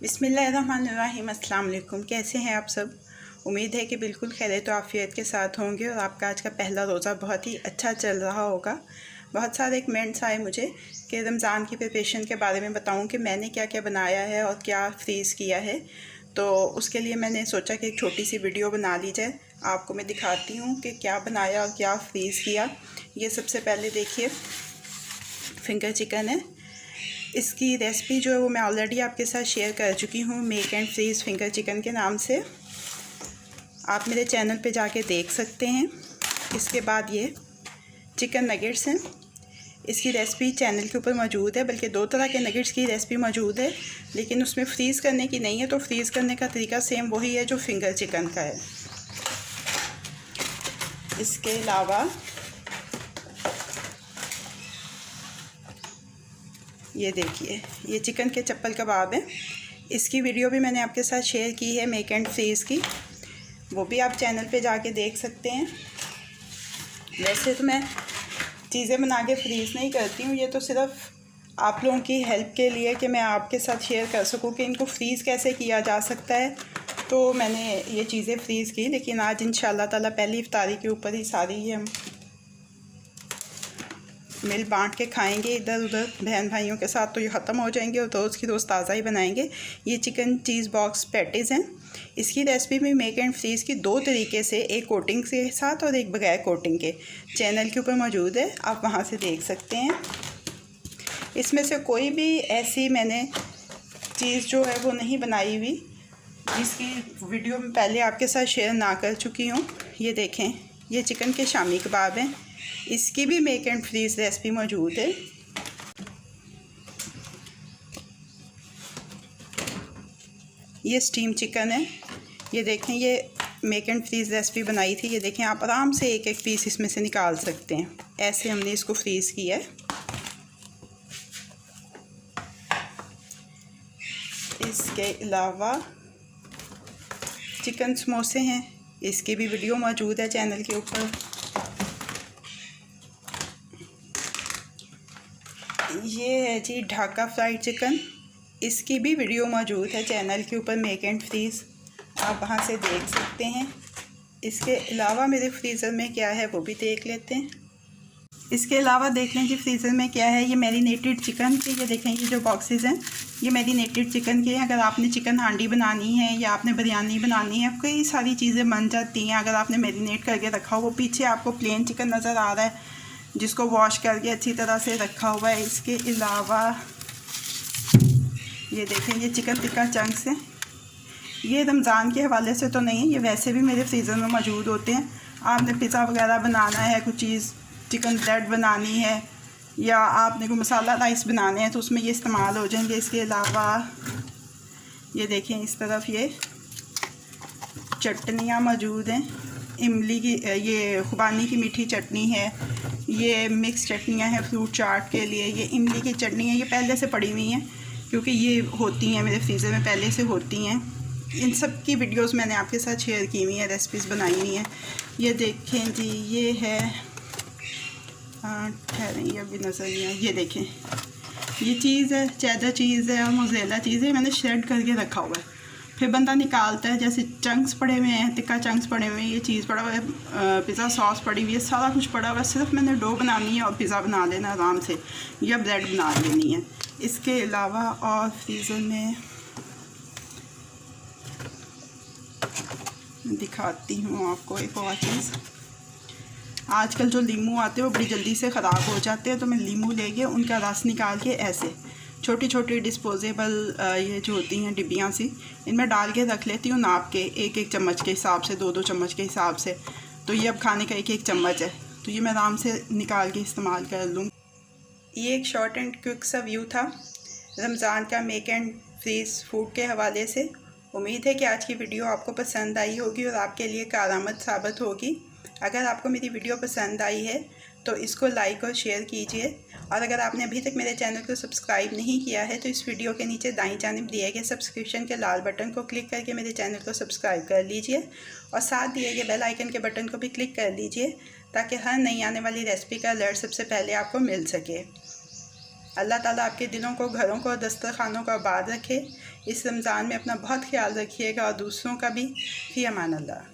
बिस्मिल्लाहिर्रहमानिर्रहीम। अस्सलाम वालेकुम। कैसे हैं आप सब? उम्मीद है कि बिल्कुल खैरियत और आफियत के साथ होंगे और आपका आज का पहला रोज़ा बहुत ही अच्छा चल रहा होगा। बहुत सारे कमेंट्स आए मुझे कि रमज़ान की प्रिपरेशन के बारे में बताऊं कि मैंने क्या क्या बनाया है और क्या फ्रीज़ किया है। तो उसके लिए मैंने सोचा कि एक छोटी सी वीडियो बना ली जाए। आपको मैं दिखाती हूँ कि क्या बनाया और क्या फ्रीज़ किया। ये सबसे पहले देखिए फिंगर चिकन है। इसकी रेसिपी जो है वो मैं ऑलरेडी आपके साथ शेयर कर चुकी हूँ, make and freeze finger chicken के नाम से। आप मेरे चैनल पे जाके देख सकते हैं। इसके बाद ये चिकन नगेट्स हैं। इसकी रेसिपी चैनल के ऊपर मौजूद है, बल्कि 2 तरह के नगेट्स की रेसिपी मौजूद है, लेकिन उसमें फ्रीज़ करने की नहीं है। तो फ्रीज़ करने का तरीका सेम वही है जो फिंगर चिकन का है। इसके अलावा ये देखिए, ये चिकन के चप्पल कबाब हैं। इसकी वीडियो भी मैंने आपके साथ शेयर की है मेक एंड फ्रीज़ की, वो भी आप चैनल पे जाके देख सकते हैं। वैसे तो मैं चीज़ें बना के फ्रीज़ नहीं करती हूँ, ये तो सिर्फ आप लोगों की हेल्प के लिए कि मैं आपके साथ शेयर कर सकूँ कि इनको फ्रीज़ कैसे किया जा सकता है। तो मैंने ये चीज़ें फ्रीज़ की, लेकिन आज इंशाल्लाह ताला पहली इफ्तारी के ऊपर ही सारी ही हम मिल बांट के खाएंगे इधर उधर बहन भाइयों के साथ। तो ये ख़त्म हो जाएंगे और रोज़ की रोज़ ताज़ा ही बनाएंगे। ये चिकन चीज़ बॉक्स पैटीज़ हैं। इसकी रेसिपी में मेक एंड फ्रीज़ की 2 तरीके से, एक कोटिंग के साथ और एक बगैर कोटिंग के, चैनल के ऊपर मौजूद है, आप वहाँ से देख सकते हैं। इसमें से कोई भी ऐसी मैंने चीज़ जो है वो नहीं बनाई हुई जिसकी वीडियो में पहले आपके साथ शेयर ना कर चुकी हूँ। ये देखें, ये चिकन के शामी कबाब हैं। इसकी भी मेक एंड फ्रीज़ रेसिपी मौजूद है। ये स्टीम चिकन है। ये देखें, ये मेक एंड फ्रीज़ रेसिपी बनाई थी। ये देखें, आप आराम से एक एक पीस इसमें से निकाल सकते हैं। ऐसे हमने इसको फ्रीज़ किया है। इसके अलावा चिकन समोसे हैं। इसकी भी वीडियो मौजूद है चैनल के ऊपर। ये है जी ढाका फ्राइड चिकन। इसकी भी वीडियो मौजूद है चैनल के ऊपर मेक एंड फ्रीज़, आप वहाँ से देख सकते हैं। इसके अलावा मेरे फ्रीज़र में क्या है वो भी देख लेते हैं। इसके अलावा देख लें कि फ्रीज़र में क्या है। ये मैरिनेटेड चिकन के, ये देखें, ये जो बॉक्सेस हैं ये मैरिनेटेड चिकन के हैं। अगर आपने चिकन हांडी बनानी है या आपने बिरयानी बनानी है, कई सारी चीज़ें बन जाती हैं अगर आपने मैरिनेट करके रखा हो। वो पीछे आपको प्लेन चिकन नज़र आ रहा है जिसको वॉश करके अच्छी तरह से रखा हुआ है। इसके अलावा ये देखें, ये चिकन टिक्का चंक्स हैं। ये रमज़ान के हवाले से तो नहीं है, ये वैसे भी मेरे फ्रीज़र में मौजूद होते हैं। आपने पिज़्ज़ा वगैरह बनाना है, कुछ चीज़ चिकन ब्रेड बनानी है या आपने कोई मसाला राइस बनाने हैं तो उसमें ये इस्तेमाल हो जाएंगे। इसके अलावा ये देखें, इस तरफ ये चटनियाँ मौजूद हैं। इमली की, ये खुबानी की मीठी चटनी है। ये मिक्स चटनियाँ हैं फ्रूट चाट के लिए। ये इमली की चटनी है, ये पहले से पड़ी हुई हैं क्योंकि ये होती हैं मेरे फ्रीज़र में, पहले से होती हैं। इन सब की वीडियोस मैंने आपके साथ शेयर की हुई हैं, रेसिपीज़ बनाई हुई हैं। ये देखें जी, ये है, ठहरें, ये अभी नज़र नहीं आया। ये देखें, ये चीज़ है, चेडर चीज़ है और मोज़रेला चीज़ है। मैंने श्रेड करके रखा हुआ है, फिर बंदा निकालता है। जैसे चंक्स पड़े हुए हैं, टिक्का चंक्स पड़े हुए हैं, ये चीज़ पड़ा हुआ है, पिज़्ज़ा सॉस पड़ी हुई है, सारा कुछ पड़ा हुआ है। सिर्फ मैंने डो बनानी है और पिज़्ज़ा बना लेना आराम से, या ब्रेड बना लेनी है। इसके अलावा और फ्रीज़र में दिखाती हूँ आपको एक और चीज़। आजकल जो लीमू आते हैं वो बड़ी जल्दी से ख़राब हो जाते हैं, तो मैं लीमू लेके उनका रस निकाल के ऐसे छोटी छोटी डिस्पोजेबल ये जो होती हैं डिब्बियाँ सी, इनमें डाल के रख लेती हूँ नाप के, एक एक चम्मच के हिसाब से, 2-2 चम्मच के हिसाब से। तो ये अब खाने का एक एक चम्मच है, तो ये मैं आराम से निकाल के इस्तेमाल कर लूँ। ये एक शॉर्ट एंड क्विक सा व्यू था रमज़ान का मेक एंड फ्रीज़ फूड के हवाले से। उम्मीद है कि आज की वीडियो आपको पसंद आई होगी और आपके लिए कारआमद साबित होगी। अगर आपको मेरी वीडियो पसंद आई है तो इसको लाइक और शेयर कीजिए, और अगर आपने अभी तक मेरे चैनल को सब्सक्राइब नहीं किया है तो इस वीडियो के नीचे दाईं जानिब दिए गए सब्सक्रिप्शन के लाल बटन को क्लिक करके मेरे चैनल को सब्सक्राइब कर लीजिए, और साथ दिए गए बेल आइकन के बटन को भी क्लिक कर लीजिए ताकि हर नई आने वाली रेसिपी का अलर्ट सबसे पहले आपको मिल सके। अल्लाह ताला आपके दिलों को, घरों को, दस्तरखानों को आबाद रखे। इस रमज़ान में अपना बहुत ख्याल रखिएगा और दूसरों का भी। फ़ी अमान अल्लाह।